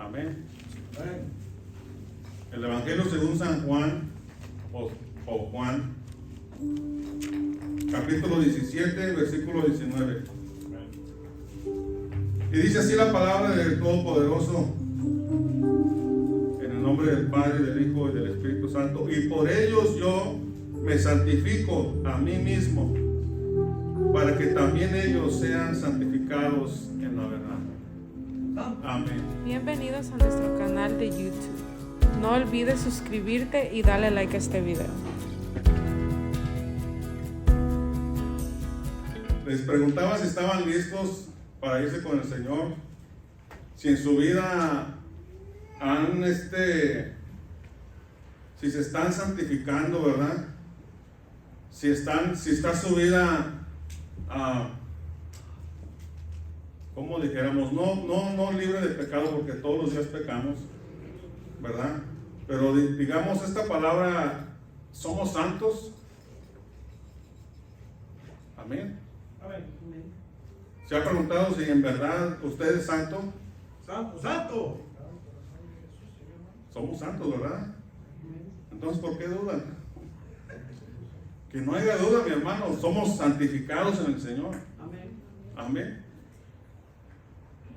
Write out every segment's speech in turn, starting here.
Amén. El Evangelio según San Juan, o Juan, capítulo 17, versículo 19. Y dice así la palabra del Todopoderoso, en el nombre del Padre, del Hijo y del Espíritu Santo. Y por ellos yo me santifico a mí mismo, para que también ellos sean santificados en la verdad. Amén. Bienvenidos a nuestro canal de YouTube. No olvides suscribirte y darle like a este video. Les preguntaba si estaban listos para irse con el Señor, si en su vida han si se están santificando, ¿verdad? Si está su vida, como dijéramos, no libre de pecado, porque todos los días pecamos, ¿verdad? Pero digamos esta palabra, ¿somos santos? Amén. Amén. ¿Se ha preguntado si en verdad usted es santo? Santo, santo. Somos santos, ¿verdad? Entonces, ¿por qué dudan? Que no haya duda, mi hermano, somos santificados en el Señor. Amén. Amén.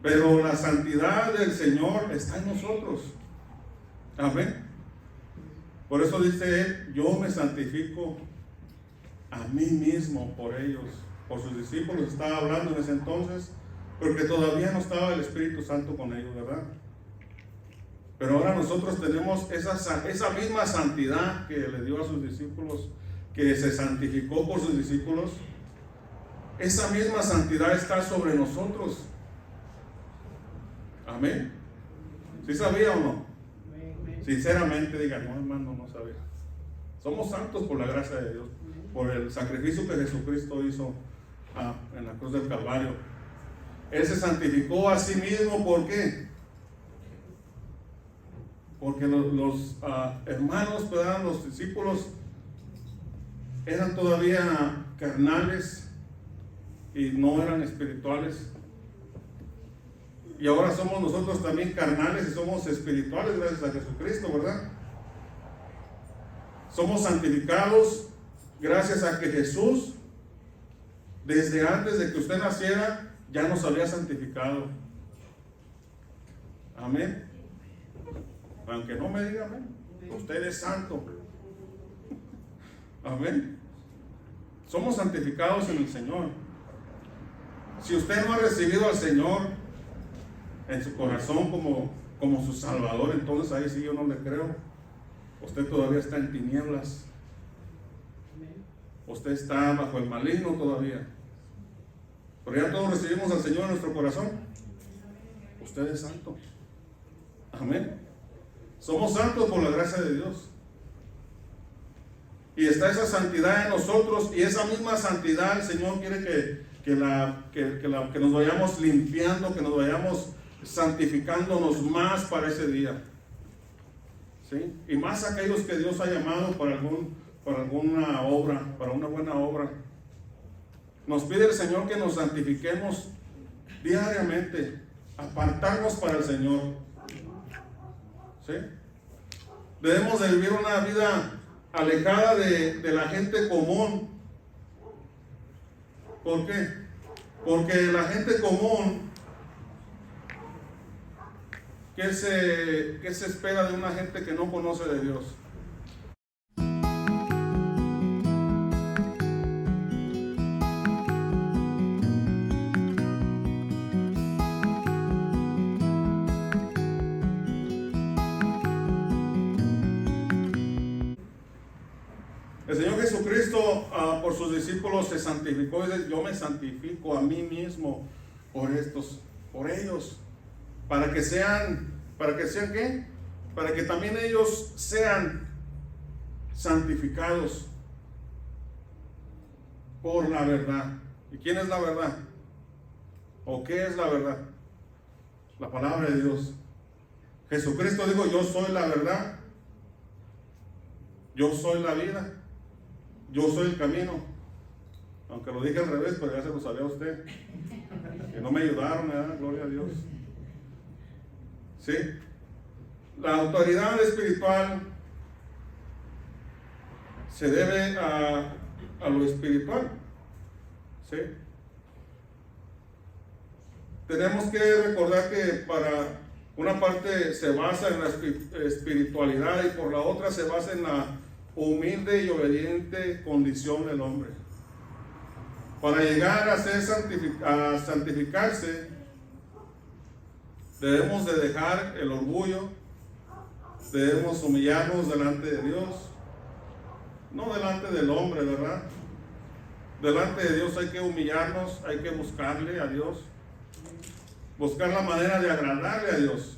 Pero la santidad del Señor está en nosotros. Amén. Por eso dice él, yo me santifico a mí mismo por ellos. Por sus discípulos estaba hablando en ese entonces, porque todavía no estaba el Espíritu Santo con ellos, ¿verdad? Pero ahora nosotros tenemos esa misma santidad que le dio a sus discípulos, que se santificó por sus discípulos. Esa misma santidad está sobre nosotros. Amén. ¿Sí sabía o no? Sinceramente digan, no hermano, no sabía. Somos santos por la gracia de Dios, por el sacrificio que Jesucristo hizo en la cruz del Calvario. Él se santificó a sí mismo. ¿Por qué? Porque los hermanos, ¿verdad? Los discípulos eran todavía carnales y no eran espirituales. Y ahora somos nosotros también carnales y somos espirituales gracias a Jesucristo, ¿verdad? Somos santificados gracias a que Jesús, desde antes de que usted naciera, ya nos había santificado. Amén. Aunque no me diga amén, usted es santo. Amén. Somos santificados en el Señor. Si usted no ha recibido al Señor en su corazón como su Salvador, entonces ahí sí yo no le creo. Usted todavía está en tinieblas. Usted está bajo el maligno todavía. Pero ya todos recibimos al Señor en nuestro corazón. Usted es santo. Amén. Somos santos por la gracia de Dios. Y está esa santidad en nosotros, y esa misma santidad el Señor quiere que nos vayamos limpiando, que nos vayamos santificándonos más para ese día. ¿Sí? Y más aquellos que Dios ha llamado para alguna obra, para una buena obra. Nos pide el Señor que nos santifiquemos diariamente, apartarnos para el Señor. ¿Sí? Debemos de vivir una vida alejada de la gente común. ¿Por qué? Porque la gente común, ¿qué se espera de una gente que no conoce de Dios? El Señor Jesucristo por sus discípulos se santificó y dice, yo me santifico a mí mismo por ellos, para que sean ¿qué? Para que también ellos sean santificados por la verdad. ¿Y quién es la verdad? ¿O qué es la verdad? La palabra de Dios. Jesucristo dijo, yo soy la verdad, yo soy la vida, yo soy el camino. Aunque lo dije al revés, pero ya se lo sabía usted. Que no me ayudaron, ¿verdad? Gloria a Dios. ¿sí? La autoridad espiritual se debe a lo espiritual, ¿sí? Tenemos que recordar que para una parte se basa en la espiritualidad y por la otra se basa en la humilde y obediente condición del hombre. Para llegar a santificarse, debemos de dejar el orgullo, debemos humillarnos delante de Dios, no delante del hombre, ¿verdad? Delante de Dios hay que humillarnos, hay que buscarle a Dios, buscar la manera de agradarle a Dios.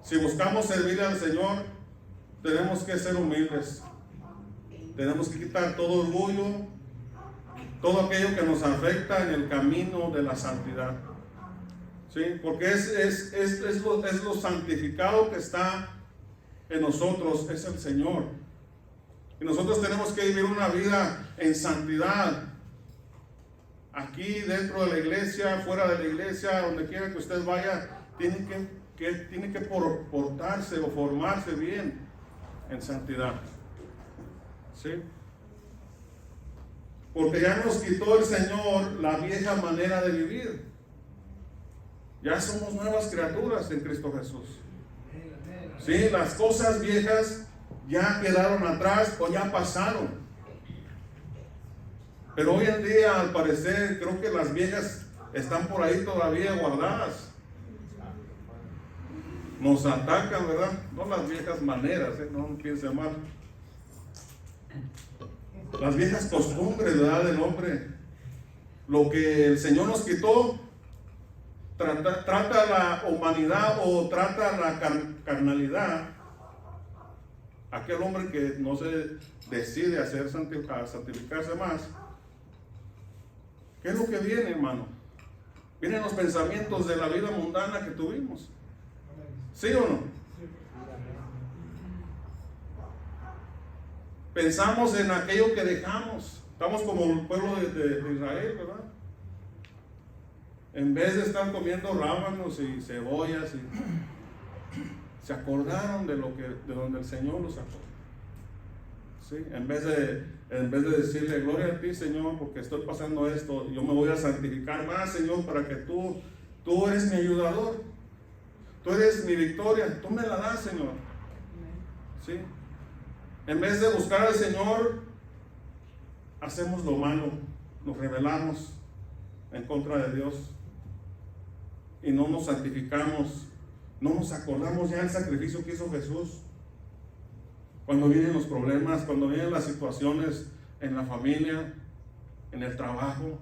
Si buscamos servirle al Señor, tenemos que ser humildes, tenemos que quitar todo orgullo, todo aquello que nos afecta en el camino de la santidad, ¿sí? Porque es lo santificado que está en nosotros, es el Señor. Y nosotros tenemos que vivir una vida en santidad, aquí dentro de la iglesia, fuera de la iglesia, donde quiera que usted vaya, tiene que portarse o formarse bien en santidad, ¿sí? Porque ya nos quitó el Señor la vieja manera de vivir. Ya somos nuevas criaturas en Cristo Jesús. Sí, las cosas viejas ya quedaron atrás o ya pasaron. Pero hoy en día, al parecer, creo que las viejas están por ahí todavía guardadas. Nos atacan, ¿verdad? No las viejas maneras, no piense mal. Las viejas costumbres, ¿verdad?, del hombre. Lo que el Señor nos quitó, trata la humanidad o trata la carnalidad. Aquel hombre que no se decide a santificarse más. ¿Qué es lo que viene, hermano? Vienen los pensamientos de la vida mundana que tuvimos. ¿Sí o no? Pensamos en aquello que dejamos. Estamos como el pueblo de Israel, ¿verdad? En vez de estar comiendo rábanos y cebollas, se acordaron de donde el Señor los sacó. ¿Sí? En vez de decirle gloria a ti, Señor, porque estoy pasando esto, yo me voy a santificar más, Señor, para que tú eres mi ayudador, tú eres mi victoria, tú me la das, Señor. ¿Sí? En vez de buscar al Señor, hacemos lo malo, nos rebelamos en contra de Dios y no nos santificamos, no nos acordamos ya del sacrificio que hizo Jesús. Cuando vienen los problemas, cuando vienen las situaciones en la familia, en el trabajo,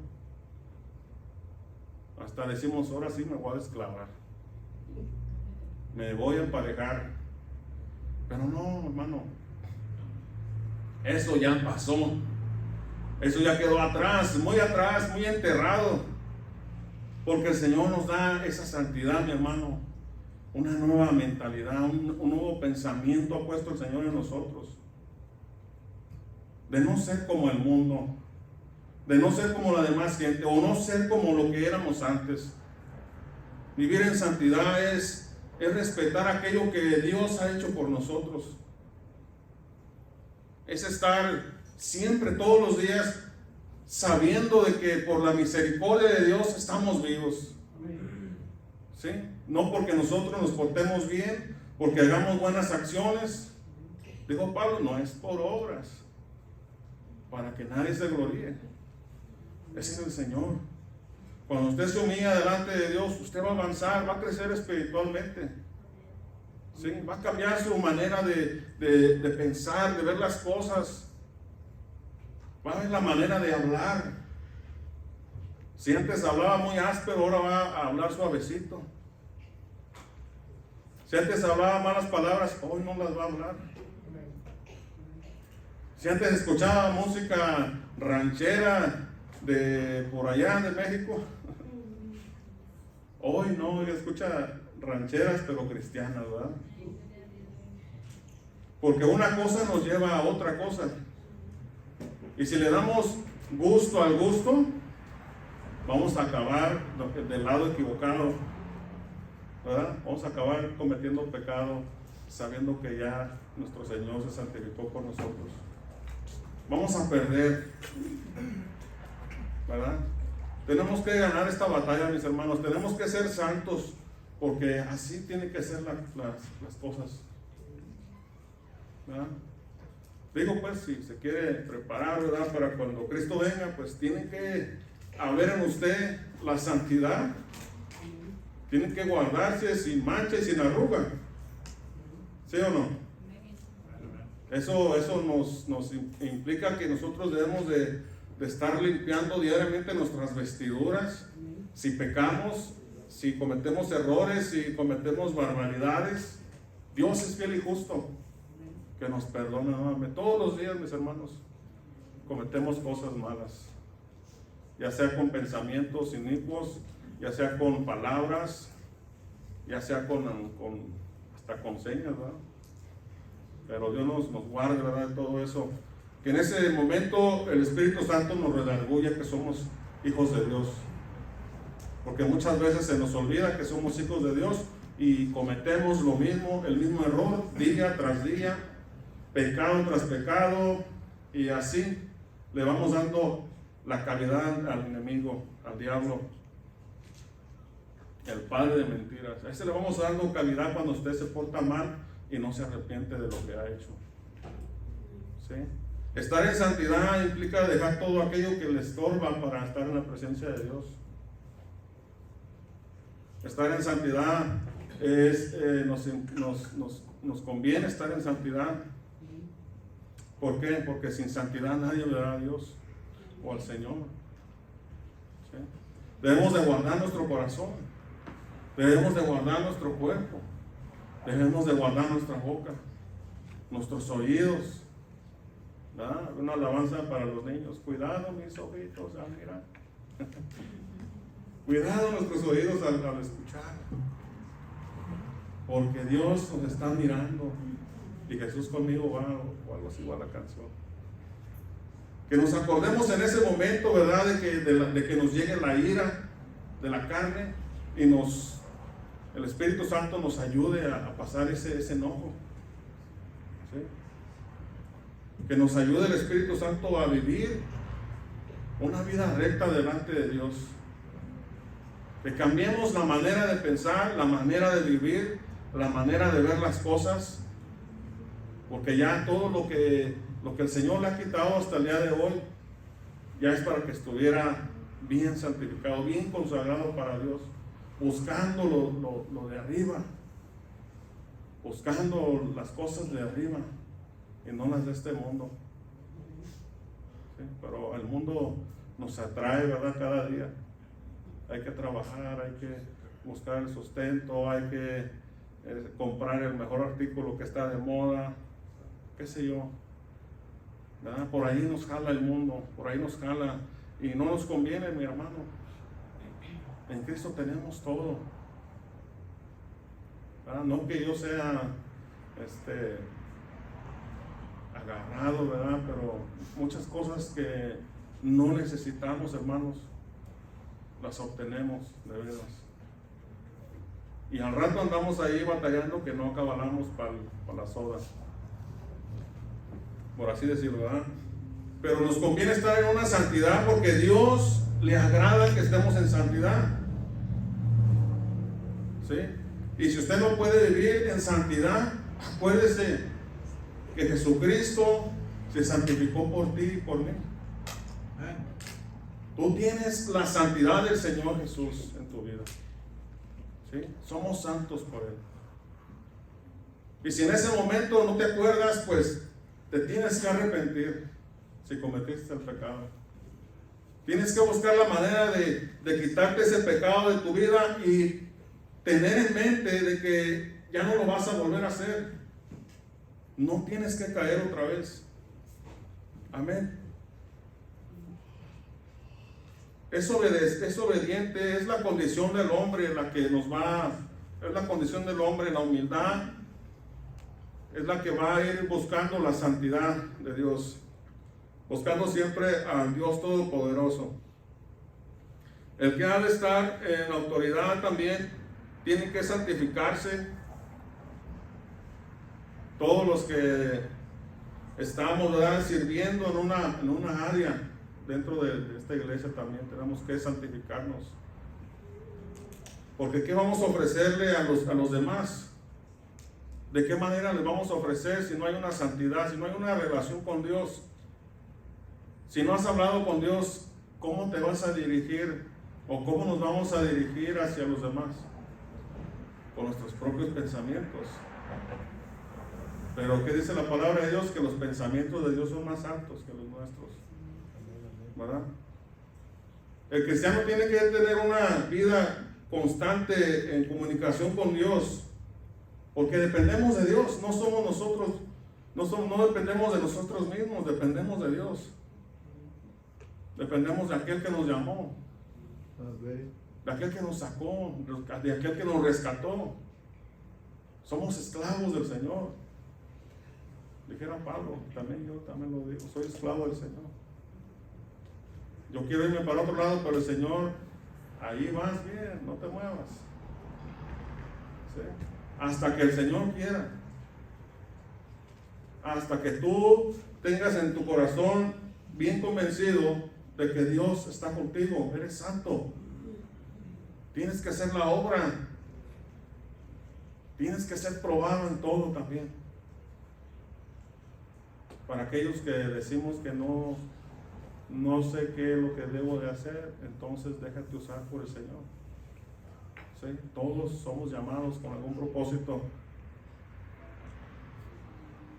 hasta decimos, ahora sí me voy a desclavar, me voy a emparejar. Pero no, hermano, eso ya pasó, eso ya quedó atrás, muy enterrado, porque el Señor nos da esa santidad, mi hermano, una nueva mentalidad, un nuevo pensamiento ha puesto el Señor en nosotros, de no ser como el mundo, de no ser como la demás gente, o no ser como lo que éramos antes. Vivir en santidad es respetar aquello que Dios ha hecho por nosotros. Es estar siempre, todos los días, sabiendo de que por la misericordia de Dios estamos vivos. ¿Sí? No porque nosotros nos portemos bien, porque hagamos buenas acciones. Dijo Pablo, no es por obras, para que nadie se gloríe. Ese es el Señor. Cuando usted se humilla delante de Dios, usted va a avanzar, va a crecer espiritualmente. ¿Sí? Va a cambiar su manera de pensar, de ver las cosas. Va a ver la manera de hablar. Si antes hablaba muy áspero, ahora va a hablar suavecito. Si antes hablaba malas palabras, hoy no las va a hablar. Si antes escuchaba música ranchera de por allá de México, hoy no, hoy escucha rancheras pero cristianas, ¿verdad? Porque una cosa nos lleva a otra cosa. Y si le damos gusto al gusto, vamos a acabar del lado equivocado. ¿verdad? Vamos a acabar cometiendo pecado sabiendo que ya nuestro Señor se santificó por nosotros. Vamos a perder, ¿verdad? Tenemos que ganar esta batalla, mis hermanos. Tenemos que ser santos, porque así tienen que ser las cosas, ¿verdad? Digo, pues, si se quiere preparar, ¿verdad?, para cuando Cristo venga, pues tiene que haber en usted la santidad. Tiene que guardarse sin mancha y sin arruga. ¿Sí o no? Eso nos implica que nosotros debemos de estar limpiando diariamente nuestras vestiduras. Si pecamos, si cometemos errores, si cometemos barbaridades, Dios es fiel y justo, que nos perdona nuevamente. Todos los días, mis hermanos, cometemos cosas malas, ya sea con pensamientos inicuos, ya sea con palabras, ya sea hasta con señas, ¿verdad? Pero Dios nos guarde, ¿verdad?, de todo eso. Que en ese momento el Espíritu Santo nos redarguya que somos hijos de Dios. Porque muchas veces se nos olvida que somos hijos de Dios y cometemos lo mismo, el mismo error, día tras día, pecado tras pecado, y así le vamos dando la cavidad al enemigo, al diablo, el padre de mentiras. A ese le vamos dando cavidad cuando usted se porta mal y no se arrepiente de lo que ha hecho. ¿Sí? Estar en santidad implica dejar todo aquello que le estorba para estar en la presencia de Dios. Estar en santidad nos conviene estar en santidad. ¿Por qué? Porque sin santidad nadie verá a Dios o al Señor. ¿Sí? Debemos de guardar nuestro corazón, debemos de guardar nuestro cuerpo, debemos de guardar nuestra boca, nuestros oídos, ¿verdad? Una alabanza para los niños: cuidado mis ojitos al mirar. Cuidado nuestros oídos al escuchar, porque Dios nos está mirando. Y Jesús conmigo va, o algo así va la canción. Que nos acordemos en ese momento, ¿verdad?, de que nos llegue la ira de la carne y el Espíritu Santo nos ayude a pasar ese enojo. ¿Sí? Que nos ayude el Espíritu Santo a vivir una vida recta delante de Dios. Que cambiemos la manera de pensar, la manera de vivir, la manera de ver las cosas. Porque ya todo lo que el Señor le ha quitado hasta el día de hoy, ya es para que estuviera bien santificado, bien consagrado para Dios, buscando lo de arriba, buscando las cosas de arriba y no las de este mundo. ¿Sí? Pero el mundo nos atrae, ¿verdad?, cada día. Hay que trabajar, hay que buscar el sustento, hay que comprar el mejor artículo que está de moda, qué sé yo, ¿verdad? Por ahí nos jala el mundo, por ahí nos jala, y no nos conviene, mi hermano. En Cristo tenemos todo, ¿verdad? No que yo sea agarrado, ¿verdad?, pero muchas cosas que no necesitamos, hermanos, las obtenemos de veras. Y al rato andamos ahí batallando que no acabalamos para la soda, por así decirlo, ¿verdad? Pero nos conviene estar en una santidad porque Dios le agrada que estemos en santidad. ¿Sí? Y si usted no puede vivir en santidad, acuérdese que Jesucristo se santificó por ti y por mí. Tú tienes la santidad del Señor Jesús en tu vida. ¿Sí? Somos santos por Él. Y si en ese momento no te acuerdas, pues te tienes que arrepentir si cometiste el pecado. Tienes que buscar la manera de quitarte ese pecado de tu vida y tener en mente de que ya no lo vas a volver a hacer. No tienes que caer otra vez. Amén. Es obediente, es la condición del hombre la que es la condición del hombre, la humildad es la que va a ir buscando la santidad de Dios, buscando siempre al Dios Todopoderoso. El que ha de estar en la autoridad también tienen que santificarse. Todos los que estamos, ¿verdad?, sirviendo en una área dentro de esta iglesia también tenemos que santificarnos. Porque ¿qué vamos a ofrecerle a los demás? ¿De qué manera les vamos a ofrecer si no hay una santidad, si no hay una relación con Dios? Si no has hablado con Dios, ¿cómo te vas a dirigir o cómo nos vamos a dirigir hacia los demás? Con nuestros propios pensamientos. Pero ¿qué dice la palabra de Dios? Que los pensamientos de Dios son más altos que los nuestros, ¿verdad? El cristiano tiene que tener una vida constante en comunicación con Dios, porque dependemos de Dios. No somos nosotros, no dependemos de nosotros mismos, dependemos de Dios. Dependemos de aquel que nos llamó, de aquel que nos sacó, de aquel que nos rescató. Somos esclavos del Señor. Dijera Pablo, yo también lo digo, soy esclavo del Señor. Yo quiero irme para otro lado, pero el Señor, ahí vas bien, no te muevas. ¿Sí? Hasta que el Señor quiera. Hasta que tú tengas en tu corazón bien convencido de que Dios está contigo, eres santo. Tienes que hacer la obra. Tienes que ser probado en todo también. Para aquellos que decimos que no sé qué es lo que debo de hacer, entonces déjate usar por el Señor. ¿Sí? Todos somos llamados con algún propósito.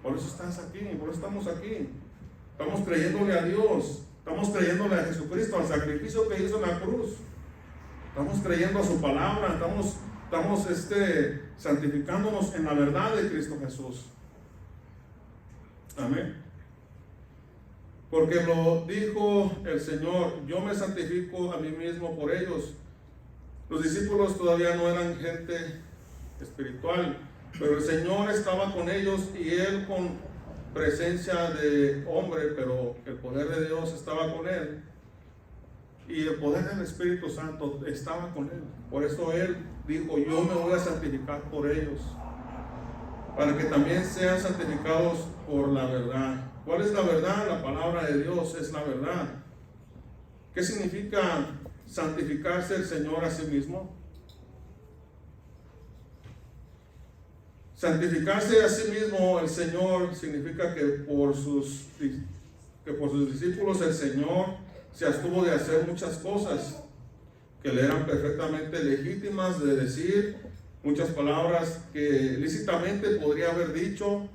Por eso estás aquí, por eso estamos aquí. Estamos creyéndole a Dios, estamos creyéndole a Jesucristo, al sacrificio que hizo en la cruz. Estamos creyendo a su palabra, estamos santificándonos en la verdad de Cristo Jesús. Amén. Porque lo dijo el Señor, yo me santifico a mí mismo por ellos. Los discípulos todavía no eran gente espiritual, pero el Señor estaba con ellos y Él con presencia de hombre, pero el poder de Dios estaba con Él. Y el poder del Espíritu Santo estaba con Él. Por eso Él dijo, yo me voy a santificar por ellos, para que también sean santificados por la verdad. ¿Cuál es la verdad? La palabra de Dios es la verdad. ¿Qué significa santificarse el Señor a sí mismo? Santificarse a sí mismo el Señor significa que por sus discípulos el Señor se abstuvo de hacer muchas cosas que le eran perfectamente legítimas de decir, muchas palabras que lícitamente podría haber dicho.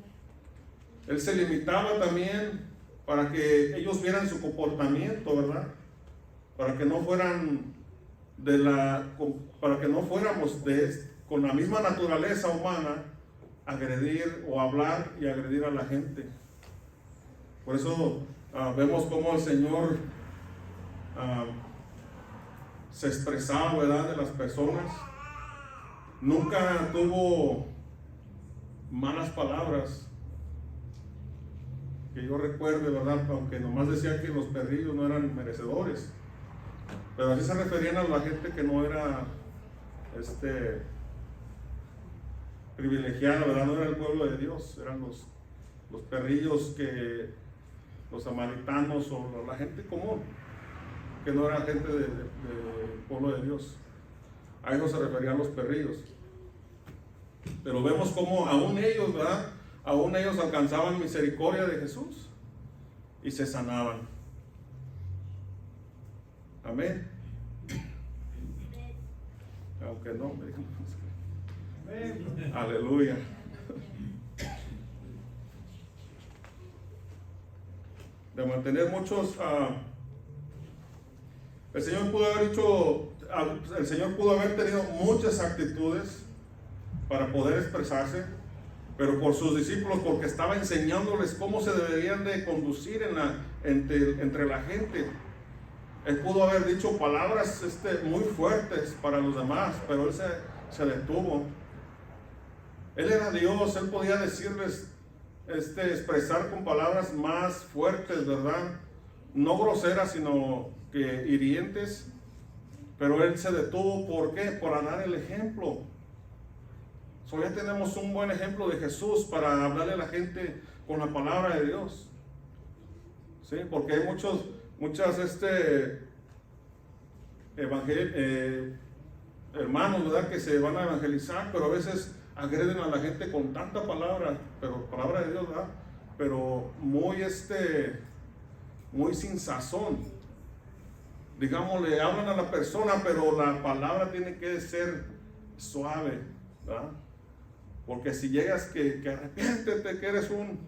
Él se limitaba también para que ellos vieran su comportamiento, ¿verdad? Para que no fueran fuéramos con la misma naturaleza humana agredir o hablar y agredir a la gente. Por eso vemos cómo el Señor se expresaba, ¿verdad?, de las personas. Nunca tuvo malas palabras que yo recuerde, ¿verdad? Aunque nomás decía que los perrillos no eran merecedores, pero así se referían a la gente que no era privilegiada, ¿verdad? No era el pueblo de Dios, eran los perrillos, los samaritanos o la gente común, que no era gente del pueblo de Dios. A eso se referían los perrillos. Pero vemos cómo aún ellos, ¿verdad?, aún ellos alcanzaban misericordia de Jesús y se sanaban. Amén. Aunque no, me digan. Aleluya. De mantener muchos, el Señor pudo haber tenido muchas actitudes para poder expresarse, pero por sus discípulos, porque estaba enseñándoles cómo se deberían de conducir entre la gente. Él pudo haber dicho palabras muy fuertes para los demás, pero Él se detuvo. Él era Dios, Él podía decirles, expresar con palabras más fuertes, ¿verdad? No groseras, sino que hirientes. Pero Él se detuvo, ¿por qué? Por dar el ejemplo. So, ya tenemos un buen ejemplo de Jesús para hablarle a la gente con la palabra de Dios. ¿Sí? Porque hay muchas hermanos, ¿verdad?, que se van a evangelizar, pero a veces agreden a la gente con tanta palabra, pero palabra de Dios, ¿verdad?, pero muy sin sazón. Digamos, le hablan a la persona, pero la palabra tiene que ser suave, ¿verdad? Porque si llegas que arrepiéntete, que eres un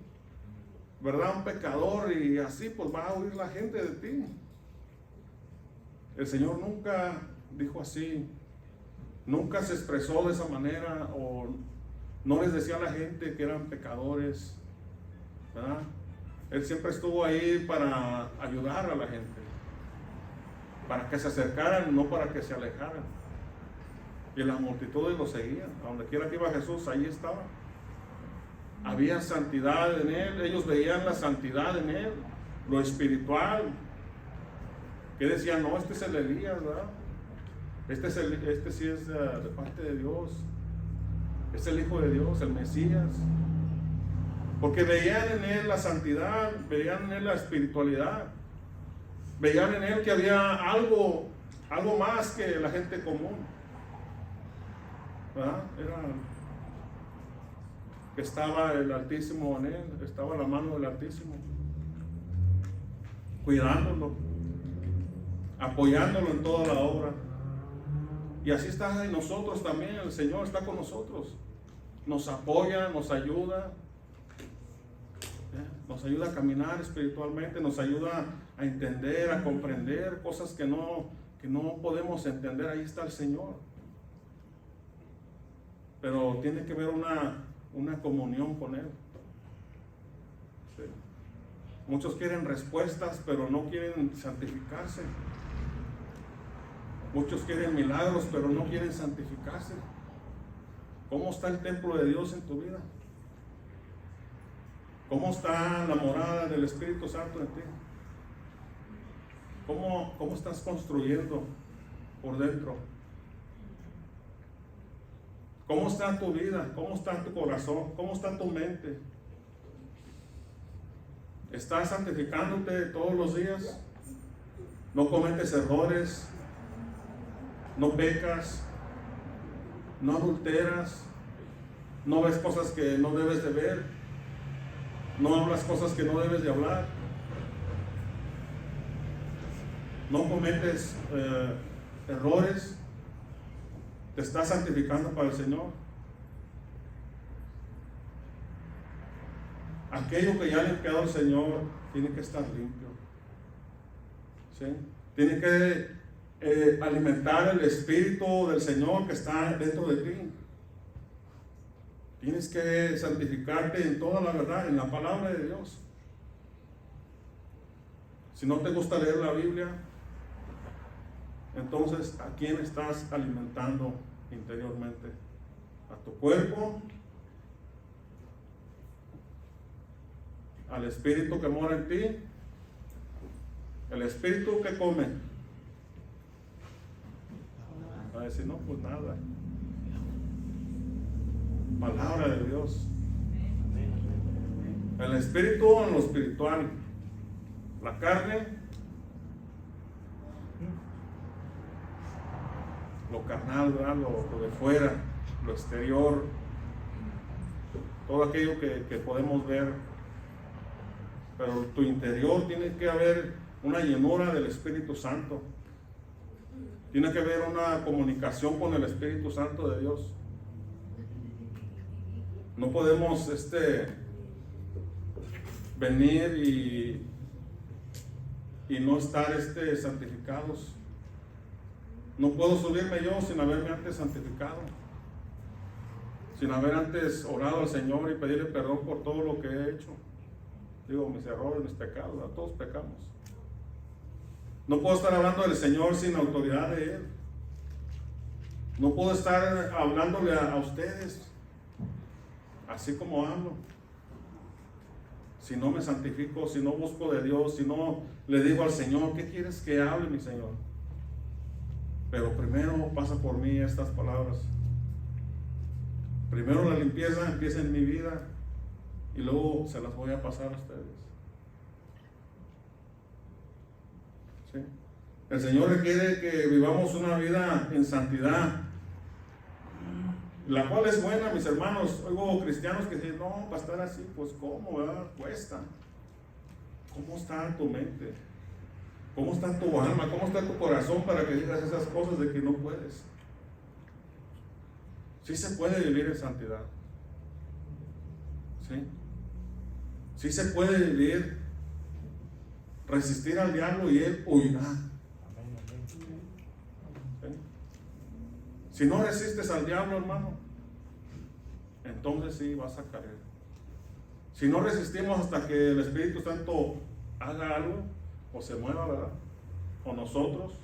pecador, y así, pues va a huir la gente de ti. El Señor nunca dijo así, nunca se expresó de esa manera, o no les decía a la gente que eran pecadores, ¿verdad? Él siempre estuvo ahí para ayudar a la gente, para que se acercaran, no para que se alejaran. Y las multitudes lo seguían, a donde quiera que iba Jesús, ahí estaba. Había santidad en él, ellos veían la santidad en él, lo espiritual. Que decían, no, este es el Elías, ¿verdad? Este sí es de parte de Dios, es el Hijo de Dios, el Mesías. Porque veían en él la santidad, veían en él la espiritualidad, veían en él que había algo más que la gente común, ¿verdad? Estaba el Altísimo en él, estaba la mano del Altísimo, cuidándolo, apoyándolo en toda la obra. Y así está en nosotros también. El Señor está con nosotros, nos apoya, nos ayuda a caminar espiritualmente, nos ayuda a entender, a comprender cosas que no podemos entender. Ahí está el Señor, pero tiene que haber una comunión con Él. Sí. Muchos quieren respuestas, pero no quieren santificarse. Muchos quieren milagros, pero no quieren santificarse. ¿Cómo está el templo de Dios en tu vida? ¿Cómo está la morada del Espíritu Santo en ti? ¿Cómo estás construyendo por dentro? ¿Cómo está tu vida? ¿Cómo está tu corazón? ¿Cómo está tu mente? ¿Estás santificándote todos los días? ¿No cometes errores? ¿No pecas? ¿No adulteras? ¿No ves cosas que no debes de ver? ¿No hablas cosas que no debes de hablar? ¿No cometes errores? ¿Te estás santificando para el Señor? Aquello que ya ha limpiado el Señor tiene que estar limpio, ¿sí? Tiene que alimentar el Espíritu del Señor que está dentro de ti. Tienes que santificarte en toda la verdad, en la palabra de Dios. Si no te gusta leer la Biblia, entonces, ¿a quién estás alimentando interiormente? ¿A tu cuerpo? ¿Al Espíritu que mora en ti? ¿El Espíritu que come? Va a decir, no, pues nada. Palabra de Dios. El Espíritu en lo espiritual. La carne, lo carnal, ¿verdad? Lo de fuera, lo exterior, todo aquello que podemos ver. Pero tu interior tiene que haber una llenura del Espíritu Santo. Tiene que haber una comunicación con el Espíritu Santo de Dios. No podemos venir y no estar santificados. No puedo subirme yo sin haberme antes santificado, sin haber antes orado al Señor y pedirle perdón por todo lo que he hecho. Digo, mis errores, mis pecados, ¿verdad? Todos pecamos. No puedo estar hablando del Señor sin autoridad de Él. No puedo estar hablándole a ustedes así como hablo. Si no me santifico, si no busco de Dios, si no le digo al Señor, ¿qué quieres que hable, mi Señor? Pero primero pasa por mí estas palabras. Primero la limpieza empieza en mi vida y luego se las voy a pasar a ustedes. ¿Sí? El Señor requiere que vivamos una vida en santidad, la cual es buena, mis hermanos. Oigo cristianos que dicen, no, para estar así, pues ¿cómo? ¿Verdad? Cuesta. ¿Cómo está tu mente? ¿Cómo está tu alma? ¿Cómo está tu corazón para que digas esas cosas de que no puedes? Sí se puede vivir en santidad. ¿Sí? Sí se puede vivir, resistir al diablo y él huirá. ¿Sí? Si no resistes al diablo, hermano, entonces sí vas a caer. Si no resistimos hasta que el Espíritu Santo haga algo o se mueva, ¿verdad? O nosotros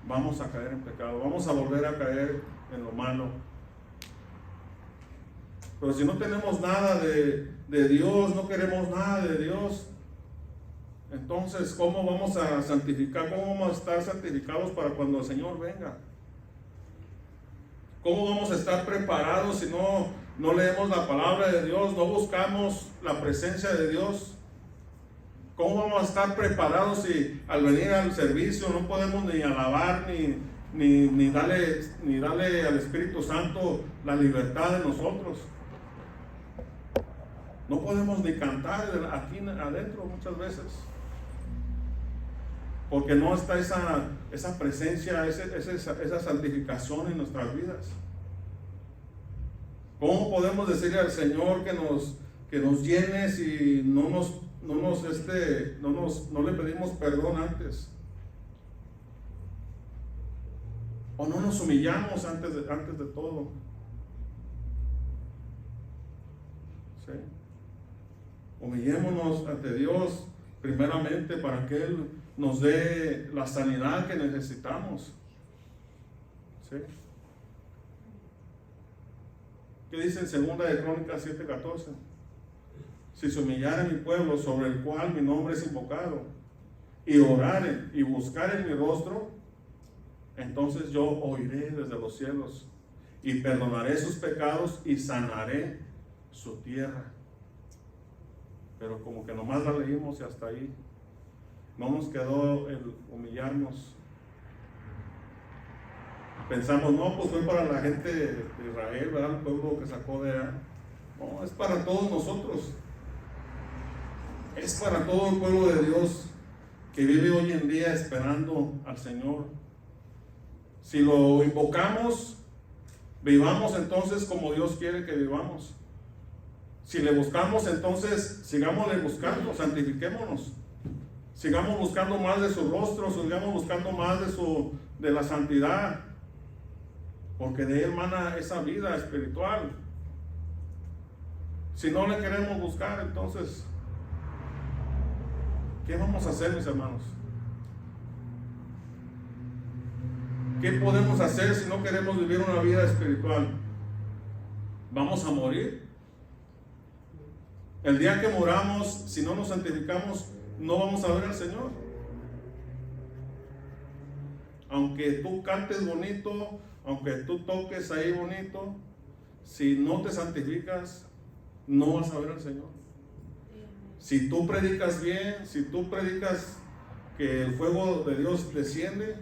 vamos a caer en pecado, vamos a volver a caer en lo malo. Pero si no tenemos nada de Dios, no queremos nada de Dios, entonces ¿cómo vamos a santificar? ¿Cómo vamos a estar santificados para cuando el Señor venga? ¿Cómo vamos a estar preparados si no leemos la palabra de Dios, no buscamos la presencia de Dios? ¿Cómo vamos a estar preparados si al venir al servicio no podemos ni alabar ni darle al Espíritu Santo la libertad de nosotros? No podemos ni cantar aquí adentro muchas veces, porque no está esa presencia, esa santificación en nuestras vidas. ¿Cómo podemos decirle al Señor que nos llene si no le pedimos perdón antes? O no nos humillamos antes de todo. ¿Sí? Humillémonos ante Dios primeramente para que Él nos dé la sanidad que necesitamos. ¿Sí? ¿Qué dice en 2 de Crónicas 7:14? Si se humillare mi pueblo sobre el cual mi nombre es invocado, y oraren y buscaren mi rostro, entonces yo oiré desde los cielos y perdonaré sus pecados y sanaré su tierra. Pero como que nomás la leímos y hasta ahí. No nos quedó el humillarnos. Pensamos, no, pues fue para la gente de Israel, ¿verdad? El pueblo que sacó de allá. No, es para todos nosotros. Es para todo el pueblo de Dios que vive hoy en día esperando al Señor. Si lo invocamos, vivamos entonces como Dios quiere que vivamos. Si le buscamos, entonces sigámosle buscando, santifiquémonos. Sigamos buscando más de su rostro, sigamos buscando más de la santidad, porque de Él emana esa vida espiritual. Si no le queremos buscar, entonces, ¿qué vamos a hacer, mis hermanos? ¿Qué podemos hacer si no queremos vivir una vida espiritual? ¿Vamos a morir? El día que muramos, si no nos santificamos, no vamos a ver al Señor. Aunque tú cantes bonito, aunque tú toques ahí bonito, si no te santificas, no vas a ver al Señor. Si tú predicas bien, si tú predicas que el fuego de Dios desciende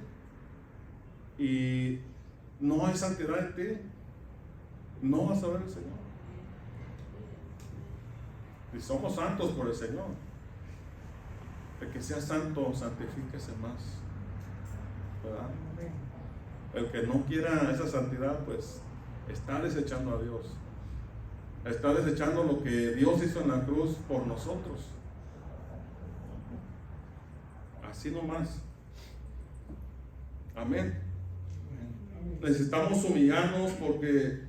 y no hay santidad en ti, no vas a ver al Señor. Y somos santos por el Señor. El que sea santo, santifíquese más, ¿verdad? El que no quiera esa santidad, pues está desechando a Dios. Está desechando lo que Dios hizo en la cruz por nosotros. Así nomás. Amén. Necesitamos humillarnos porque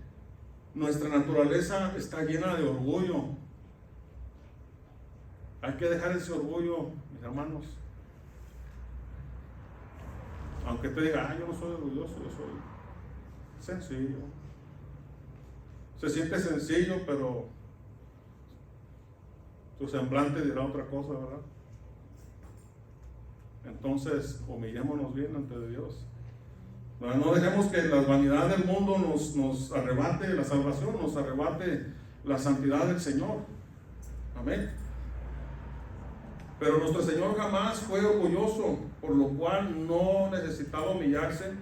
nuestra naturaleza está llena de orgullo. Hay que dejar ese orgullo, mis hermanos. Aunque te diga, yo no soy orgulloso, yo soy sencillo. Se siente sencillo, pero su semblante dirá otra cosa, ¿verdad? Entonces, humillémonos bien ante Dios. ¿verdad? No dejemos que la vanidad del mundo nos arrebate la salvación, nos arrebate la santidad del Señor. Amén. Pero nuestro Señor jamás fue orgulloso, por lo cual no necesitaba humillarse.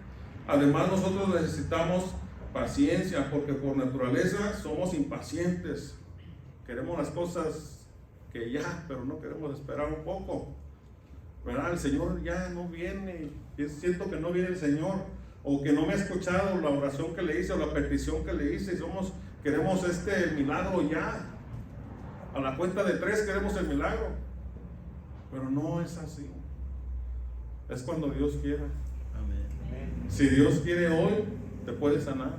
Además, nosotros necesitamos paciencia, porque por naturaleza somos impacientes. Queremos las cosas que ya, pero no queremos esperar un poco, ¿verdad? El Señor ya no viene, siento que no viene el Señor, o que no me ha escuchado la oración que le hice, o la petición que le hice, y queremos el milagro ya. A la cuenta de 3 queremos el milagro, pero no es así. Es cuando Dios quiera. Amén. Si Dios quiere hoy, te puede sanar.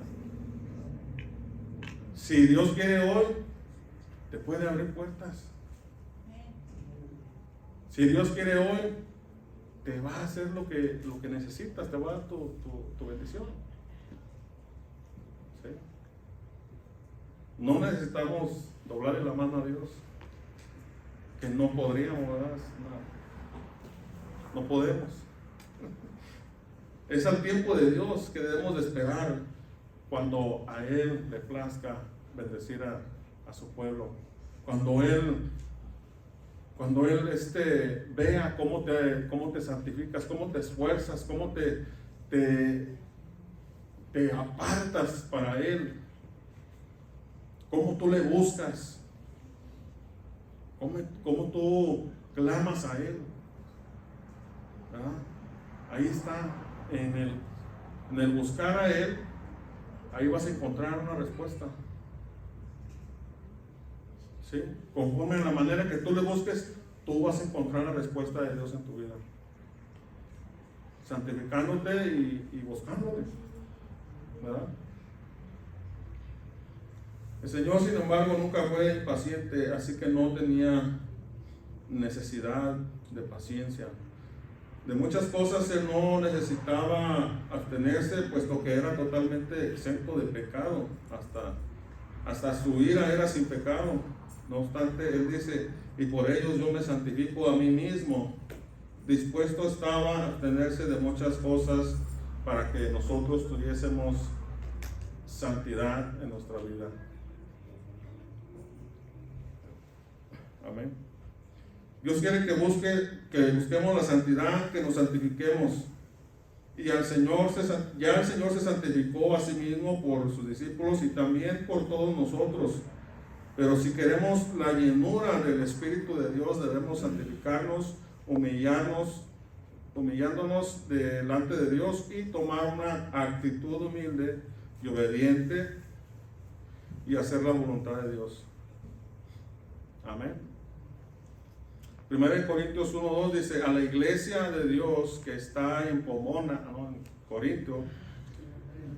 Si Dios quiere hoy, te puede abrir puertas. Si Dios quiere hoy, te va a hacer lo que necesitas, te va a dar tu bendición. ¿Sí? No necesitamos doblarle la mano a Dios, que no podríamos, ¿verdad? No podemos. Es al tiempo de Dios que debemos de esperar, cuando a Él le plazca bendecir a su pueblo, cuando Él vea cómo te santificas, cómo te esfuerzas, cómo te apartas para Él, cómo tú le buscas, cómo tú clamas a Él, ¿verdad? Ahí está, en el buscar a Él, ahí vas a encontrar una respuesta. ¿Sí? Conforme a la manera que tú le busques, tú vas a encontrar la respuesta de Dios en tu vida, santificándote y buscándole, ¿verdad? El Señor, sin embargo, nunca fue impaciente, así que no tenía necesidad de paciencia. De muchas cosas Él no necesitaba abstenerse, puesto que era totalmente exento de pecado. Hasta su ira era sin pecado. No obstante, Él dice: y por ellos yo me santifico a mí mismo. Dispuesto estaba a abstenerse de muchas cosas para que nosotros tuviésemos santidad en nuestra vida. Amén. Dios quiere que busquemos la santidad, que nos santifiquemos. Y ya el Señor se santificó a sí mismo por sus discípulos y también por todos nosotros. Pero si queremos la llenura del Espíritu de Dios, debemos santificarnos, humillándonos delante de Dios y tomar una actitud humilde y obediente y hacer la voluntad de Dios. Amén. 1 Corintios 1:2 dice: a la iglesia de Dios que está en Pomona, en Corinto,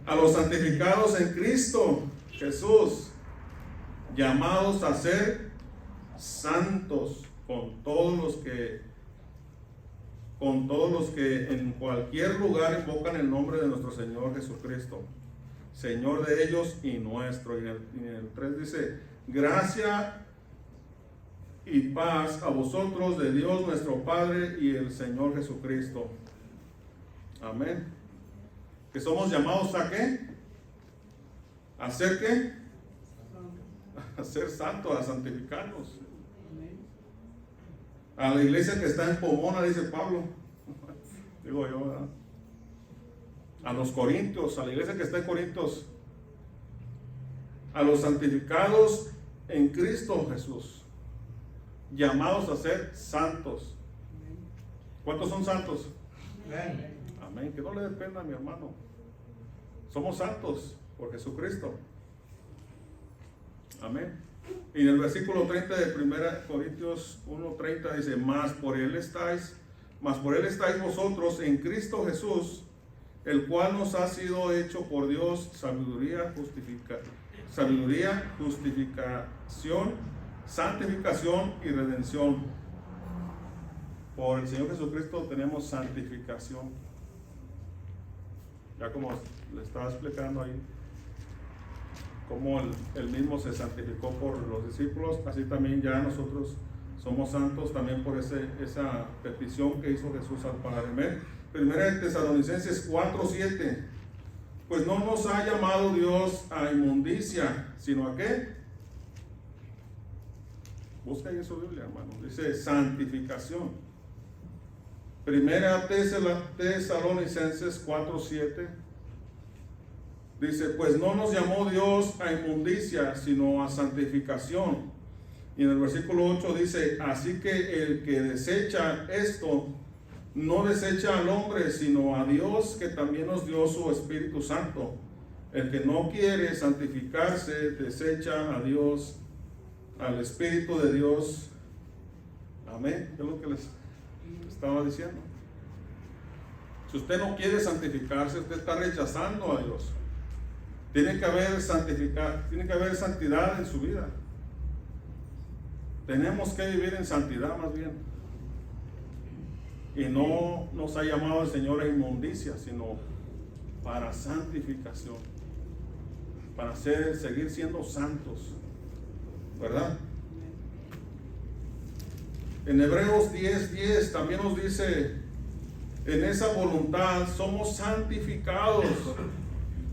a los santificados en Cristo Jesús, llamados a ser santos, con todos los que en cualquier lugar invocan el nombre de nuestro Señor Jesucristo, Señor de ellos y nuestro. Y en el 3 dice: gracia y paz a vosotros de Dios nuestro Padre y el Señor Jesucristo. Amén. Que somos llamados ¿a qué? ¿A ser qué? A ser santos, a santificarnos. A la iglesia que está en Pomona, dice Pablo, digo yo, ¿verdad? A los corintios, a la iglesia que está en Corintios, a los santificados en Cristo Jesús, llamados a ser santos. ¿Cuántos son santos? Amén. Amén. Que no le dé pena a mi hermano. Somos santos por Jesucristo. Amén. Y en el versículo 30 de 1 Corintios 1:30 dice: mas por él estáis vosotros en Cristo Jesús, el cual nos ha sido hecho por Dios sabiduría, justificación, santificación y redención. Por el Señor Jesucristo tenemos santificación. Ya como le estaba explicando ahí, como él mismo se santificó por los discípulos, así también ya nosotros somos santos también por esa petición que hizo Jesús al Padre. Primera de Tesalonicenses 4:7. Pues no nos ha llamado Dios a inmundicia, sino a ¿qué? Busca ahí en su Biblia, hermano. Dice santificación. Primera Tesalonicenses 4:7. Dice, pues no nos llamó Dios a inmundicia, sino a santificación. Y en el versículo 8 dice, así que el que desecha esto, no desecha al hombre, sino a Dios, que también nos dio su Espíritu Santo. El que no quiere santificarse, desecha a Dios, al Espíritu de Dios. Amén. Es lo que les estaba diciendo. Si usted no quiere santificarse, usted está rechazando a Dios. Tiene que haber santidad en su vida. Tenemos que vivir en santidad más bien. Y no nos ha llamado el Señor a inmundicia, sino para santificación. Para seguir siendo santos. ¿Verdad? En Hebreos 10:10 también nos dice, en esa voluntad somos santificados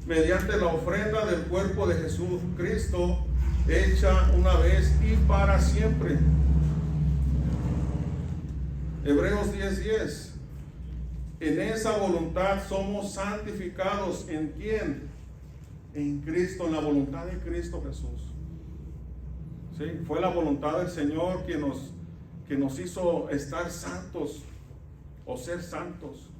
mediante la ofrenda del cuerpo de Jesucristo, hecha una vez y para siempre. Hebreos 10:10. En esa voluntad somos santificados. ¿En quién? En Cristo, en la voluntad de Cristo Jesús. ¿Sí? Fue la voluntad del Señor que nos hizo estar santos o ser santos.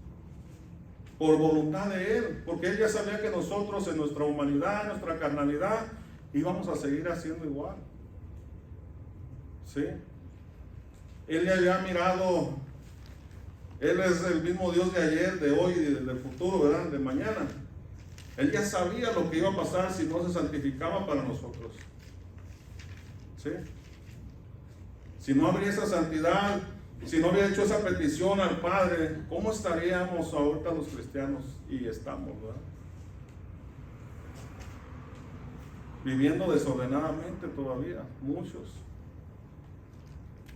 Por voluntad de Él, porque Él ya sabía que nosotros en nuestra humanidad, en nuestra carnalidad, íbamos a seguir haciendo igual. ¿Sí? Él ya había mirado, Él es el mismo Dios de ayer, de hoy y del futuro, ¿verdad? De mañana. Él ya sabía lo que iba a pasar si no se santificaba para nosotros. ¿Sí? Si no habría esa santidad, si no hubiera hecho esa petición al Padre, ¿cómo estaríamos ahorita los cristianos? Y estamos, ¿verdad? Viviendo desordenadamente todavía, muchos.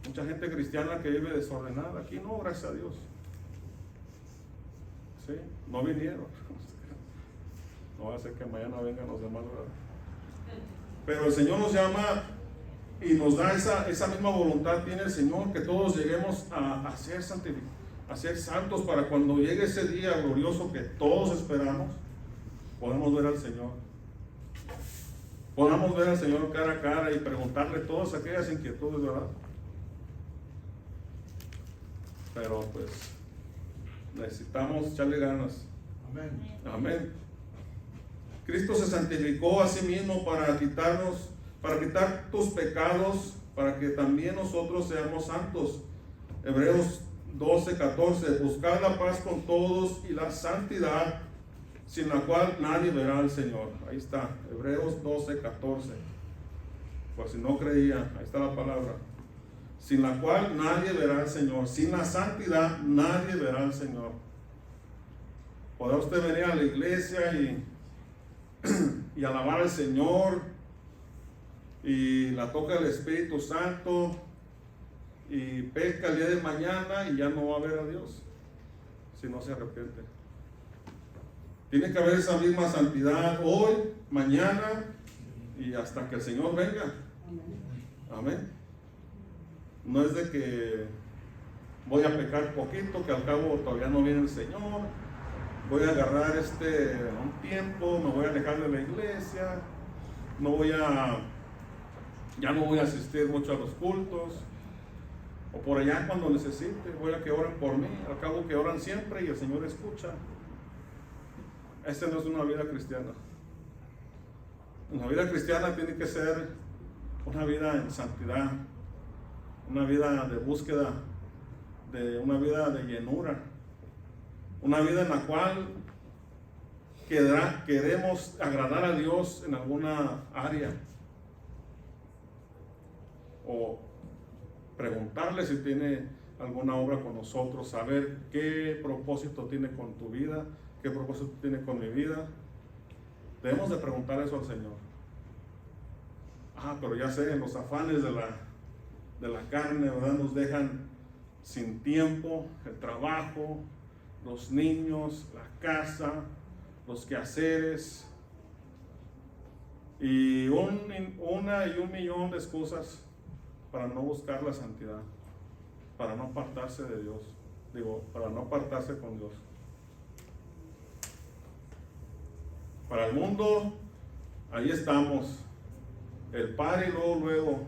Mucha gente cristiana que vive desordenada. Aquí no, gracias a Dios. ¿Sí? No vinieron. No va a ser que mañana vengan los demás, ¿verdad? Pero el Señor nos llama y nos da esa misma voluntad, tiene el Señor, que todos lleguemos a ser santos, para cuando llegue ese día glorioso que todos esperamos, podamos ver al Señor. Podamos ver al Señor cara a cara y preguntarle todas aquellas inquietudes, ¿verdad? Pero pues necesitamos echarle ganas. Amén. Amén. Cristo se santificó a sí mismo para quitar tus pecados, para que también nosotros seamos santos. Hebreos 12:14. Buscad la paz con todos y la santidad, sin la cual nadie verá al Señor. Ahí está, Hebreos 12:14. Por si no creía, ahí está la palabra. Sin la cual nadie verá al Señor. Sin la santidad nadie verá al Señor. Podrá usted venir a la iglesia y alabar al Señor, y la toca el Espíritu Santo, y peca el día de mañana y ya no va a ver a Dios si no se arrepiente. Tiene que haber esa misma santidad hoy, mañana y hasta que el Señor venga. Amén. No es de que voy a pecar poquito, que al cabo todavía no viene el Señor, voy a agarrar un tiempo, me voy a alejar de la iglesia, ya no voy a asistir mucho a los cultos, o por allá cuando necesite, voy a que oren por mí, al cabo que oran siempre y el Señor escucha. Esta no es una vida cristiana. Una vida cristiana tiene que ser una vida en santidad, una vida de búsqueda, una vida de llenura, una vida en la cual queremos agradar a Dios en alguna área, o preguntarle si tiene alguna obra con nosotros, saber qué propósito tiene con tu vida, qué propósito tiene con mi vida. Debemos de preguntar eso al Señor. Pero ya sé, los afanes de la carne, ¿verdad?, nos dejan sin tiempo, el trabajo, los niños, la casa, los quehaceres y un millón de excusas para no buscar la santidad, para no apartarse de Dios, para no apartarse con Dios. Para el mundo, ahí estamos, el par y luego,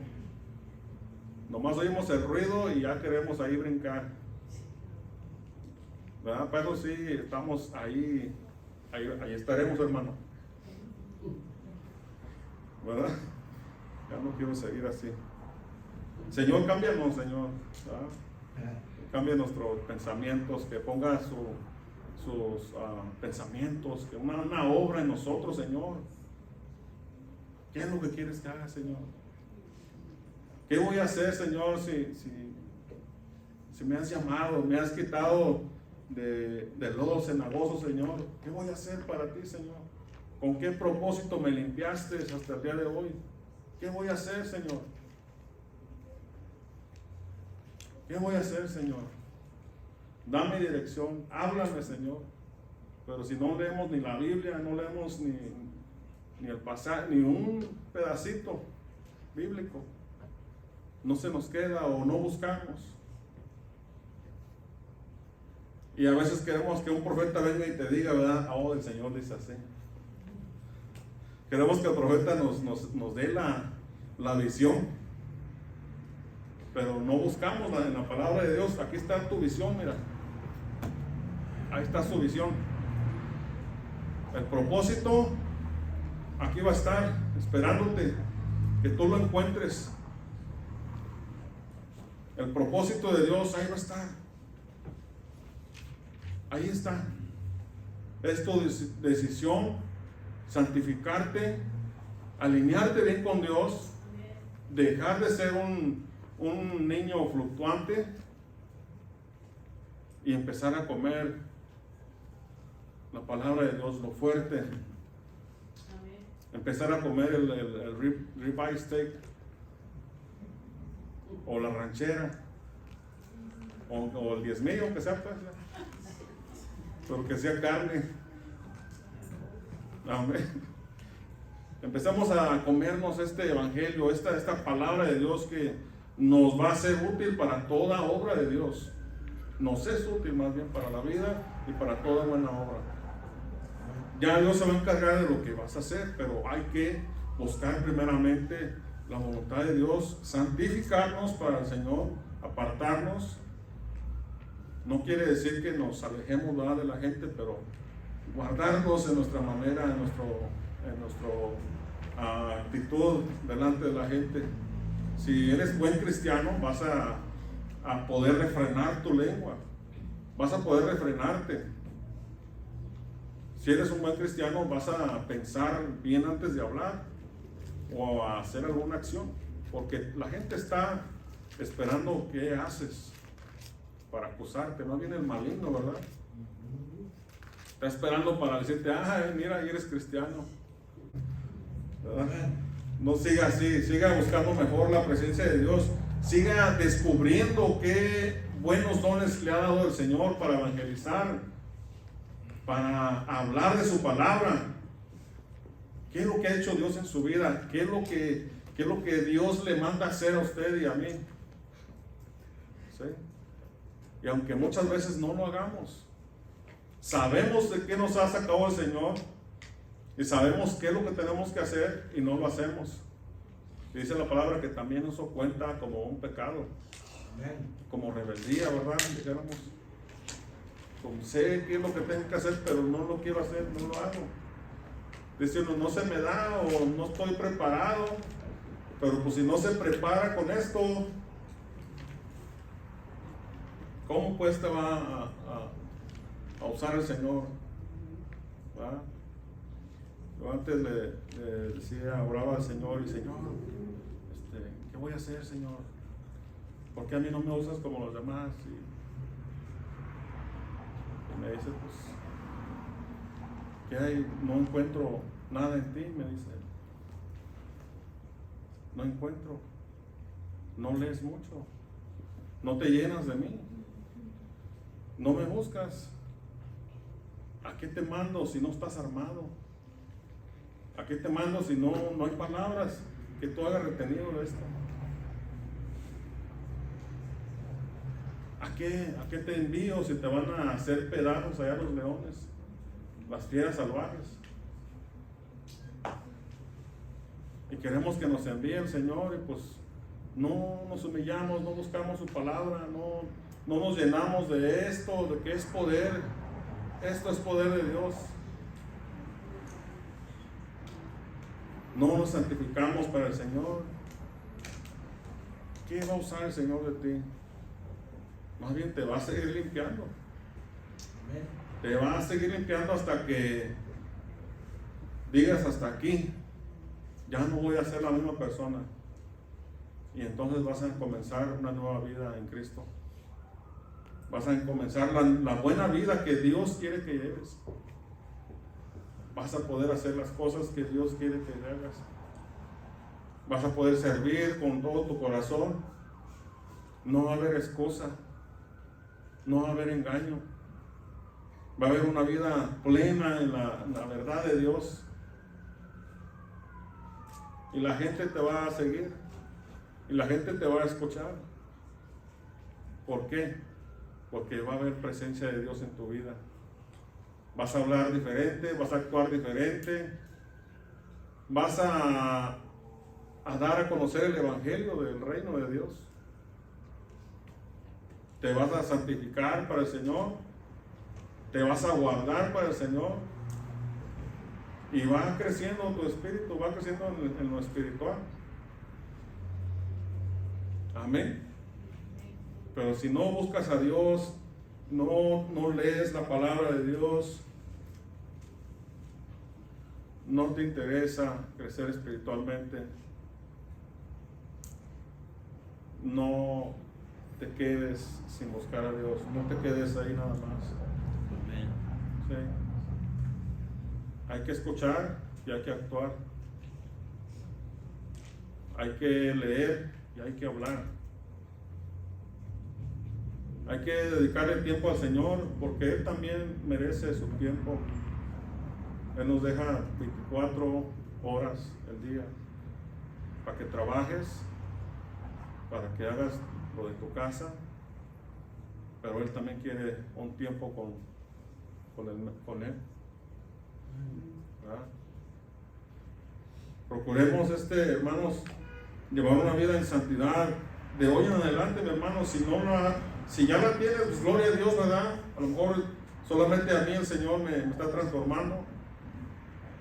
nomás oímos el ruido y ya queremos ahí brincar, ¿verdad? Pero sí, estamos ahí estaremos, hermano, ¿verdad? Ya no quiero seguir así. Señor, cámbianos, Señor, ¿verdad? Cambia nuestros pensamientos, que ponga sus pensamientos, que una obra en nosotros, Señor. ¿Qué es lo que quieres que haga, Señor? ¿Qué voy a hacer, Señor, si me has llamado, me has quitado de lodo cenagoso, Señor? ¿Qué voy a hacer para ti, Señor? ¿Con qué propósito me limpiaste hasta el día de hoy? ¿Qué voy a hacer, Señor? ¿Qué voy a hacer, Señor? Dame dirección, háblame, Señor. Pero si no leemos ni la Biblia, no leemos ni el pasaje, ni un pedacito bíblico, no se nos queda o no buscamos. Y a veces queremos que un profeta venga y te diga, ¿verdad? Oh, el Señor dice así. Queremos que el profeta nos dé la visión, pero no buscamos en la palabra de Dios. Aquí está tu visión, mira. Ahí está su visión. El propósito aquí va a estar esperándote, que tú lo encuentres. El propósito de Dios ahí va a estar. Ahí está. Es tu decisión santificarte, alinearte bien con Dios, dejar de ser un niño fluctuante y empezar a comer la palabra de Dios, lo fuerte. Empezar a comer el ribeye steak o la ranchera o el diezmillo, que sea, pues, pero que sea carne. Amén. Empezamos a comernos este evangelio, esta palabra de Dios que nos va a ser útil para toda obra de Dios. Nos es útil más bien para la vida y para toda buena obra. Ya Dios se va a encargar de lo que vas a hacer, pero hay que buscar primeramente la voluntad de Dios, santificarnos para el Señor, apartarnos. No quiere decir que nos alejemos de la gente, pero guardarnos en nuestra manera, en nuestra actitud delante de la gente. Si eres buen cristiano, vas a poder refrenar tu lengua, vas a poder refrenarte. Si eres un buen cristiano, vas a pensar bien antes de hablar o a hacer alguna acción, porque la gente está esperando qué haces para acusarte. No viene el maligno, ¿verdad? Está esperando para decirte, mira, eres cristiano, ¿verdad? No siga así, siga buscando mejor la presencia de Dios, siga descubriendo qué buenos dones le ha dado el Señor para evangelizar, para hablar de su palabra. ¿Qué es lo que ha hecho Dios en su vida? ¿Qué es lo que Dios le manda hacer a usted y a mí? ¿Sí? Y aunque muchas veces no lo hagamos, sabemos de qué nos ha sacado el Señor y sabemos qué es lo que tenemos que hacer y no lo hacemos. Y dice la palabra que también eso cuenta como un pecado, como rebeldía, ¿verdad? Dijéramos, como sé qué es lo que tengo que hacer, pero no lo quiero hacer, no lo hago. Dice uno, no se me da o no estoy preparado, pero pues si no se prepara con esto, ¿cómo pues te va a usar el Señor? ¿Verdad? Yo antes le decía, oraba al Señor y Señor, ¿qué voy a hacer, Señor? ¿Por qué a mí no me usas como los demás? Y me dice, pues, ¿qué hay? No encuentro nada en ti, me dice. No encuentro. No lees mucho. No te llenas de mí. No me buscas. ¿A qué te mando si no estás armado? ¿A qué te mando si no hay palabras que tú hayas retenido de esto? ¿A qué te envío si te van a hacer pedazos allá los leones, las fieras salvajes? Y queremos que nos envíe el Señor y pues no nos humillamos, no buscamos su palabra, no nos llenamos de esto, de que es poder. Esto es poder de Dios. No nos santificamos para el Señor. ¿Qué va a usar el Señor de ti? Más bien te va a seguir limpiando. Te va a seguir limpiando hasta que digas hasta aquí. Ya no voy a ser la misma persona. Y entonces vas a comenzar una nueva vida en Cristo. Vas a comenzar la buena vida que Dios quiere que lleves. Vas a poder hacer las cosas que Dios quiere que hagas. Vas a poder servir con todo tu corazón. No va a haber excusa. No va a haber engaño. Va a haber una vida plena en la verdad de Dios. Y la gente te va a seguir. Y la gente te va a escuchar. ¿Por qué? Porque va a haber presencia de Dios en tu vida. Vas a hablar diferente, vas a actuar diferente. Vas a dar a conocer el evangelio del reino de Dios. Te vas a santificar para el Señor. Te vas a guardar para el Señor. Y va creciendo tu espíritu, va creciendo en lo espiritual. Amén. Pero si no buscas a Dios, no lees la palabra de Dios, no te interesa crecer espiritualmente, no te quedes sin buscar a Dios, no te quedes ahí nada más. Amén. Sí. Hay que escuchar y hay que actuar. Hay que leer y hay que hablar. Hay que dedicarle tiempo al Señor porque Él también merece su tiempo. Él nos deja 24 horas el día para que trabajes, para que hagas lo de tu casa, pero Él también quiere un tiempo con Él. ¿Verdad? Procuremos, hermanos, llevar una vida en santidad de hoy en adelante, mi hermano. Si ya la tienes, pues gloria a Dios, ¿verdad? A lo mejor solamente a mí el Señor me está transformando.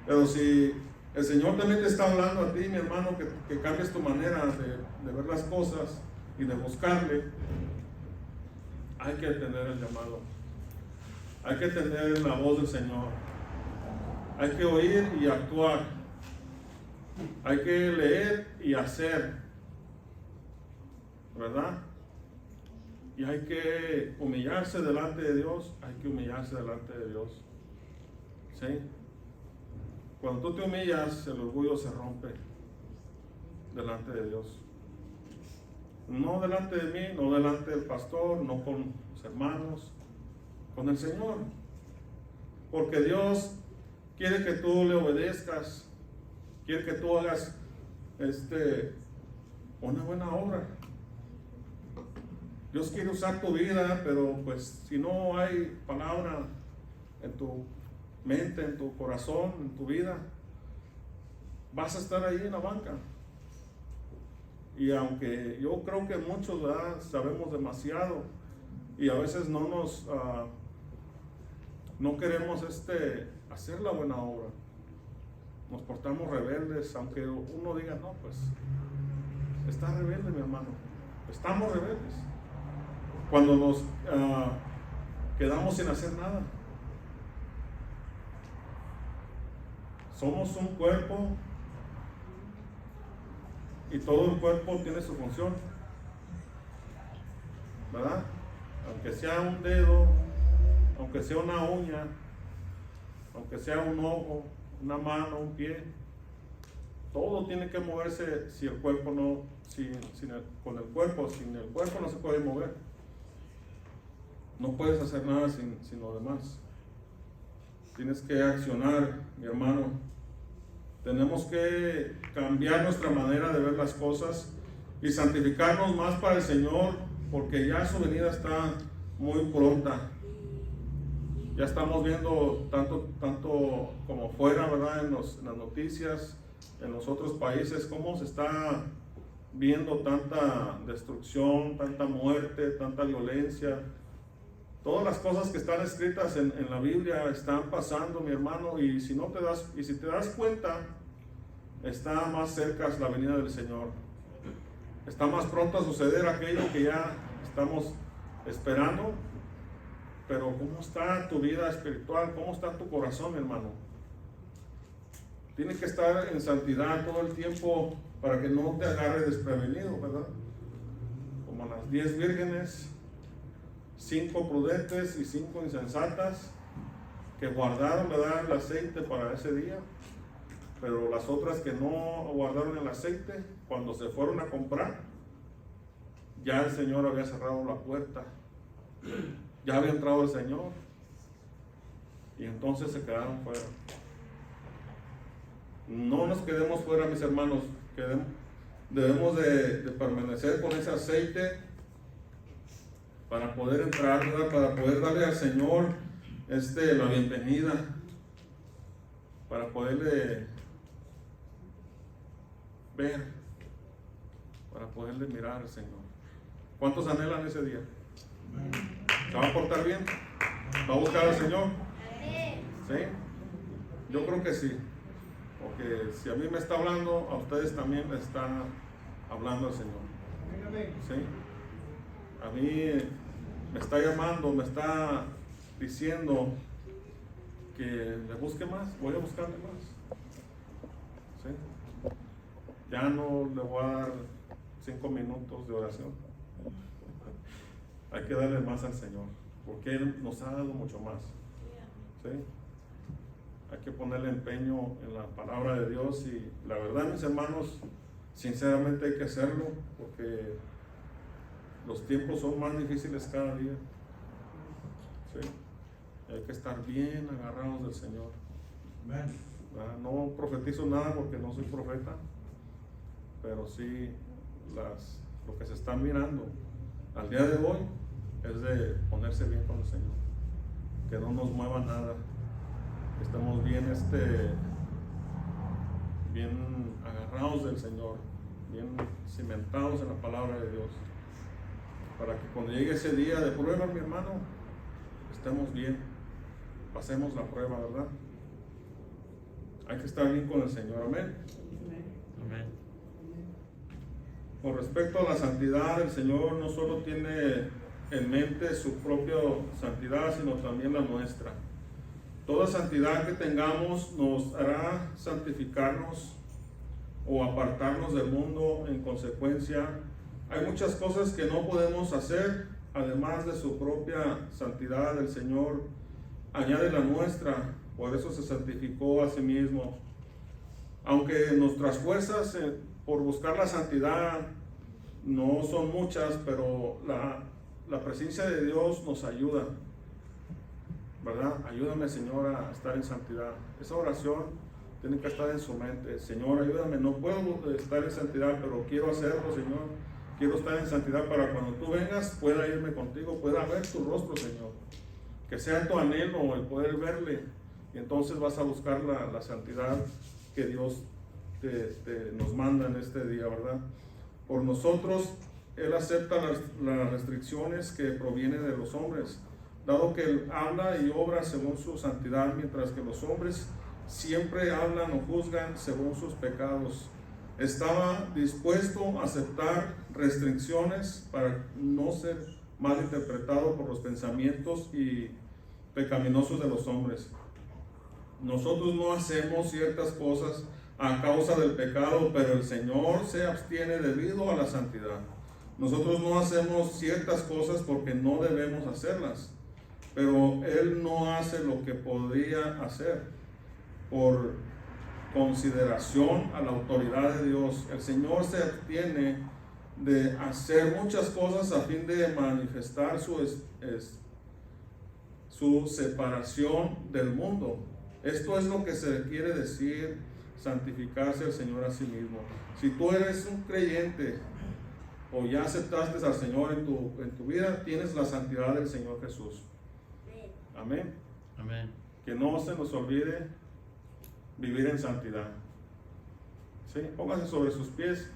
Pero si el Señor también te está hablando a ti, mi hermano, que cambies tu manera de ver las cosas y de buscarle, hay que atender el llamado. Hay que atender la voz del Señor. Hay que oír y actuar. Hay que leer y hacer. ¿Verdad? Y hay que humillarse delante de Dios. Hay que humillarse delante de Dios. ¿Sí? Cuando tú te humillas, el orgullo se rompe delante de Dios. No delante de mí, no delante del pastor, no con los hermanos, con el Señor. Porque Dios quiere que tú le obedezcas, quiere que tú hagas una buena obra. Dios quiere usar tu vida, pero pues si no hay palabra en tu mente, en tu corazón, en tu vida, vas a estar ahí en la banca. Y aunque yo creo que muchos sabemos demasiado y a veces no queremos hacer la buena obra, nos portamos rebeldes, aunque uno diga, no, pues está rebelde, mi hermano, estamos rebeldes cuando nos quedamos sin hacer nada. Somos un cuerpo y todo el cuerpo tiene su función, ¿verdad? Aunque sea un dedo, aunque sea una uña, aunque sea un ojo, una mano, un pie, todo tiene que moverse. Si el cuerpo con el cuerpo, sin el cuerpo no se puede mover. No puedes hacer nada sin lo demás. tienes que accionar, mi hermano. Tenemos que cambiar nuestra manera de ver las cosas y santificarnos más para el Señor, porque ya su venida está muy pronta. Ya estamos viendo tanto como fuera, ¿verdad? En las noticias, en los otros países, cómo se está viendo tanta destrucción, tanta muerte, tanta violencia. Todas las cosas que están escritas en la Biblia están pasando, mi hermano, y si te das cuenta, está más cerca la venida del Señor. Está más pronto a suceder aquello que ya estamos esperando. Pero ¿cómo está tu vida espiritual? ¿Cómo está tu corazón, mi hermano? Tienes que estar en santidad todo el tiempo para que no te agarre desprevenido, ¿verdad? Como las 10 vírgenes, 5 prudentes y 5 insensatas que guardaron, ¿verdad?, el aceite para ese día, pero las otras que no guardaron el aceite, cuando se fueron a comprar, ya el Señor había cerrado la puerta, ya había entrado el Señor, y entonces se quedaron fuera. No nos quedemos fuera, mis hermanos, debemos de permanecer con ese aceite para poder entrar, ¿verdad?, para poder darle al Señor la bienvenida, para poderle ver, para poderle mirar al Señor. ¿Cuántos anhelan ese día? ¿Se va a portar bien? ¿Va a buscar al Señor? ¿Sí? Yo creo que sí, porque si a mí me está hablando, a ustedes también les está hablando el Señor. ¿Sí? A mí me está llamando, me está diciendo que le busque más, voy a buscarle más. ¿Sí? Ya no le voy a dar 5 minutos de oración. Hay que darle más al Señor, porque Él nos ha dado mucho más. ¿Sí? Hay que ponerle empeño en la palabra de Dios, y la verdad, mis hermanos, sinceramente hay que hacerlo, porque los tiempos son más difíciles cada día. ¿Sí? Hay que estar bien agarrados del Señor. No profetizo nada porque no soy profeta, pero sí lo que se está mirando al día de hoy es de ponerse bien con el Señor, que no nos mueva nada, que estemos bien agarrados del Señor, bien cimentados en la palabra de Dios, para que cuando llegue ese día de prueba, mi hermano, estemos bien, pasemos la prueba, ¿verdad? Hay que estar bien con el Señor, amén. Amén. Con respecto a la santidad, el Señor no solo tiene en mente su propia santidad, sino también la nuestra. Toda santidad que tengamos nos hará santificarnos o apartarnos del mundo en consecuencia. Hay muchas cosas que no podemos hacer, además de su propia santidad. El Señor añade la nuestra, por eso se santificó a sí mismo. Aunque nuestras fuerzas por buscar la santidad no son muchas, pero la presencia de Dios nos ayuda, ¿verdad? Ayúdame, Señor, a estar en santidad. Esa oración tiene que estar en su mente. Señor, ayúdame, no puedo estar en santidad, pero quiero hacerlo, Señor. Quiero estar en santidad para cuando tú vengas pueda irme contigo, pueda ver tu rostro, Señor. Que sea tu anhelo el poder verle, y entonces vas a buscar la santidad que Dios nos manda en este día, ¿verdad? Por nosotros, Él acepta las restricciones que provienen de los hombres, dado que Él habla y obra según su santidad, mientras que los hombres siempre hablan o juzgan según sus pecados. Estaba dispuesto a aceptar restricciones para no ser malinterpretado por los pensamientos y pecaminosos de los hombres. Nosotros no hacemos ciertas cosas a causa del pecado, pero el Señor se abstiene debido a la santidad. Nosotros no hacemos ciertas cosas porque no debemos hacerlas, pero Él no hace lo que podría hacer por consideración a la autoridad de Dios. El Señor se abstiene de hacer muchas cosas a fin de manifestar su su separación del mundo. Esto es lo que se quiere decir santificarse al Señor a sí mismo. Si tú eres un creyente o ya aceptaste al Señor en tu vida, tienes la santidad del Señor Jesús. Amén. Amén. Que no se nos olvide vivir en santidad. ¿Sí? Pónganse sobre sus pies.